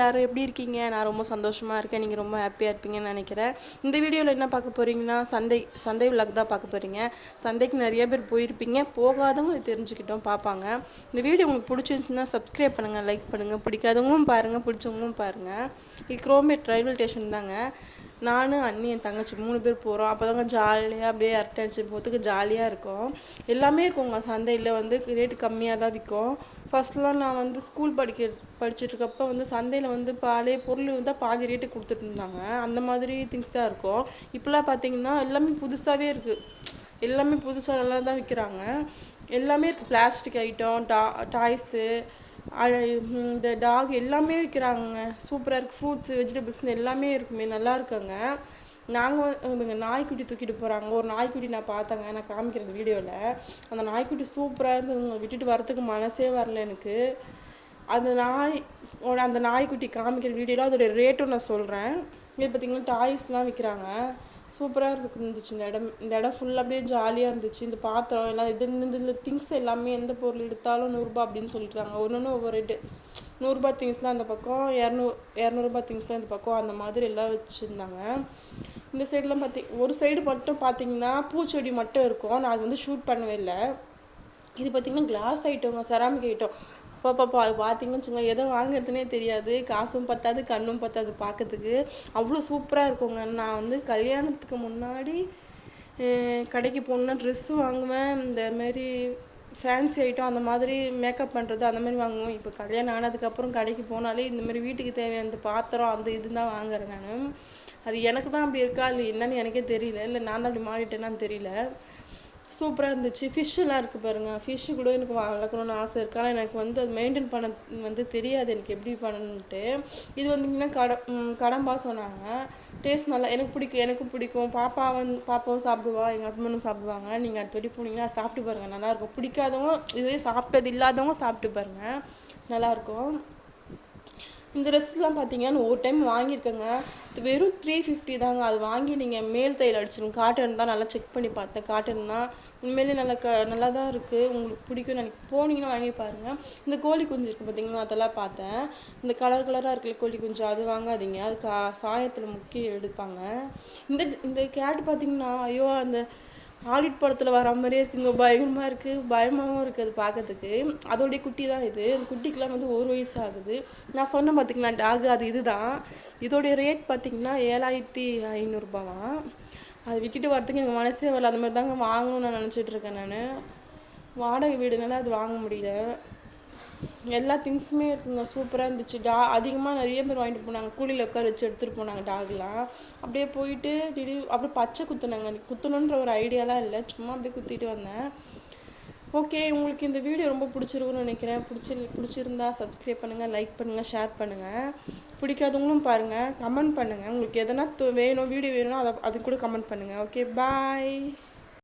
எல்லாரும் எப்படி இருக்கீங்க? நான் ரொம்ப சந்தோஷமா இருக்கேன். நீங்க ரொம்ப ஹாப்பியா இருப்பீங்கன்னு நினைக்கிறேன். இந்த வீடியோல என்ன பார்க்க போறீங்கன்னா, சந்தை விலாக் தான் பார்க்க போறீங்க. சந்தைக்கு நிறைய பேர் போயிருப்பீங்க. போகாதவங்க தெரிஞ்சுக்கிட்டோம் பார்ப்பாங்க. இந்த வீடியோ உங்களுக்கு பிடிச்சிருந்துச்சுன்னா சப்ஸ்கிரைப் பண்ணுங்க, லைக் பண்ணுங்க. பிடிக்காதவங்களும் பாருங்க, பிடிச்சவங்களும் பாருங்க. இது குரோம்பேட் ரயில்வே ஸ்டேஷன் தாங்க. நான், அண்ணி, என் தங்கச்சி 3 பேர் போகிறோம். அப்போ தாங்க ஜாலியாக அப்படியே அரட்டை அடிச்சு போகிறதுக்கு ஜாலியாக இருக்கும். எல்லாமே இருக்குங்க சந்தையில் வந்து ரேட்டு கம்மியாக தான் விற்கும். ஃபஸ்ட்லாம் நான் வந்து ஸ்கூல் படிச்சுட்ருக்கப்போ வந்து சந்தையில் வந்து பழைய பொருள் வந்து பாதி ரேட்டு கொடுத்துட்டு இருந்தாங்க. அந்த மாதிரி திங்ஸ் தான் இருக்கும். இப்போலாம் பார்த்தீங்கன்னா எல்லாமே புதுசாகவே இருக்குது. எல்லாமே புதுசாக நல்லா தான் விற்கிறாங்க. எல்லாமே இருக்குது. பிளாஸ்டிக் ஐட்டம், டாய்ஸு, இந்த டாக் எல்லாமே விற்கிறாங்க. சூப்பராக இருக்குது. ஃப்ரூட்ஸு, வெஜிடபிள்ஸ்னு எல்லாமே இருக்குமே, நல்லா இருக்குங்க. நாங்கள் நாய்க்குட்டி தூக்கிட்டு போகிறாங்க. ஒரு நாய்க்குட்டி நான் பார்த்தேங்க, நான் காமிக்கிறேன் வீடியோவில். அந்த நாய்க்குட்டி சூப்பராக இருந்ததுங்க. விட்டுட்டு வரத்துக்கு மனசே வரல எனக்கு. அந்த நாய்க்குட்டி காமிக்கிற வீடியோவில் அதோடைய ரேட்டும் நான் சொல்கிறேன். இது பார்த்திங்கன்னா டாய்ஸ்லாம் விற்கிறாங்க. சூப்பராக இருந்துச்சு இந்த இடம் ஃபுல்லாக அப்படியே ஜாலியாக இருந்துச்சு. இந்த பாத்திரம் எல்லாம் இந்த திங்ஸ் எல்லாமே எந்த பொருள் எடுத்தாலும் 100 அப்படின்னு சொல்லிட்டாங்க. ஒன்று ஒவ்வொரு ரேட்டு. 100 திங்ஸ்லாம் அந்த பக்கம், 200 திங்ஸ்லாம் இந்த பக்கம், அந்த மாதிரி எல்லாம் வச்சுருந்தாங்க. இந்த சைடெலாம் ஒரு சைடு மட்டும் பார்த்தீங்கன்னா பூச்செடி மட்டும் இருக்கும். நான் அது வந்து ஷூட் பண்ணவே இல்லை. இது பார்த்திங்கன்னா கிளாஸ் ஐட்டங்க, செராமிக் ஐட்டம். பாப்பா அது பார்த்தீங்கன்னு வச்சுக்கோங்க, எதை வாங்குறதுனே தெரியாது. காசும் பத்தாது, கண்ணும் பத்தாது பார்க்கறதுக்கு. அவ்வளோ சூப்பராக இருக்குங்க. நான் வந்து கல்யாணத்துக்கு முன்னாடி கடைக்கு போகணுன்னா ட்ரெஸ்ஸு வாங்குவேன். இந்தமாரி ஃபேன்சி ஐட்டம், அந்த மாதிரி மேக்கப் பண்ணுறது அந்த மாதிரி வாங்குவேன். இப்போ கல்யாணம் ஆனதுக்கப்புறம் கடைக்கு போனாலே இந்தமாதிரி வீட்டுக்கு தேவையான இந்த பாத்திரம் அந்த இது தான் வாங்குறேன் நான். அது எனக்கு தான் அப்படி இருக்கா இல்லை என்னன்னு எனக்கே தெரியல. இல்லை நான் தான் அப்படி மாறிட்டேன்னான்னு தெரியல. சூப்பராக இருந்துச்சு. ஃபிஷ்ஷெல்லாம் இருக்குது பாருங்கள். ஃபிஷ்ஷு கூட எனக்கு வளர்க்கணுன்னு ஆசை இருக்குது. ஆனால் எனக்கு வந்து அது மெயின்டைன் பண்ண வந்து தெரியாது எனக்கு எப்படி பண்ணணுன்ட்டு. இது வந்தீங்கன்னா கடம்பா சொன்னாங்க. டேஸ்ட் நல்லா எனக்கும் பிடிக்கும். பாப்பாவும் சாப்பிடுவா, எங்கள் ஹஸ்பண்டும் சாப்பிடுவாங்க. நீங்கள் அடுத்த வாட்டி போனீங்கன்னா சாப்பிட்டு பாருங்கள், நல்லாயிருக்கும். பிடிக்காதவங்க இதுவே சாப்பிட்டது இல்லாதவங்க சாப்பிட்டு பாருங்கள், நல்லாயிருக்கும். இந்த ட்ரெஸ்லாம் பார்த்தீங்கன்னா ஒரு டைம் வாங்கியிருக்கேங்க. வெறும் 350 தாங்க. அது வாங்கி நீங்கள் மேல் தையல் அடிச்சிடும். காட்டன் தான், நல்லா செக் பண்ணி பார்த்தேன். காட்டன் தான் உண்மையிலே நல்லா தான் இருக்குது. உங்களுக்கு பிடிக்கும்னு போனீங்கன்னா வாங்கி பாருங்கள். இந்த கோழி குஞ்சு இருக்குது பார்த்தீங்கன்னா, அதெல்லாம் பார்த்தேன். இந்த கலராக இருக்குல்ல கோழி குஞ்சு, அது வாங்காதீங்க. அது சாயத்தில் முக்கி எடுப்பாங்க. இந்த கேட் பார்த்தீங்கன்னா, ஐயோ அந்த ஹாலிவுட் படத்தில் வர மாதிரியே இருக்குங்க. பயங்கரமாக இருக்குது, பயமாகவும் இருக்குது அது பார்க்கறதுக்கு. அதோடைய குட்டி தான் இது. அந்த குட்டிக்கெலாம் வந்து 1 வயசு ஆகுது. நான் சொன்னேன் பார்த்திங்களா டாக், அது இதுதான். இதோடைய ரேட் பார்த்திங்கன்னா 7500 அது விட்டுட்டு வரத்துக்கு எனக்கு மனசே வரல. அந்த மாதிரி தாங்க வாங்கணும்னு நான் நினச்சிட்ருக்கேன். நான் வாடகை வீடுனால அது வாங்க முடியல. எல்லா திங்ஸுமே இருக்குங்க. சூப்பராக இருந்துச்சு. அதிகமாக நிறைய பேர் வாங்கிட்டு போனாங்க. கூலியில் உட்கார வச்சு எடுத்துகிட்டு போனாங்க டாக்லாம். அப்படியே போயிட்டு அப்படியே பச்சை குத்துனாங்க. குத்தணுன்ற ஒரு ஐடியாலாம் இல்லை, சும்மா அப்படியே குத்திட்டு வந்தேன். ஓகே, உங்களுக்கு இந்த வீடியோ ரொம்ப பிடிச்சிருக்குன்னு நினைக்கிறேன். பிடிச்சிருந்தா சப்ஸ்கிரைப் பண்ணுங்கள், லைக் பண்ணுங்கள், ஷேர் பண்ணுங்கள். பிடிக்காதவங்களும் பாருங்கள், கமெண்ட் பண்ணுங்கள். உங்களுக்கு எதனா வேணும், வீடியோ வேணும்னா அது கூட கமெண்ட் பண்ணுங்கள். ஓகே, பாய்.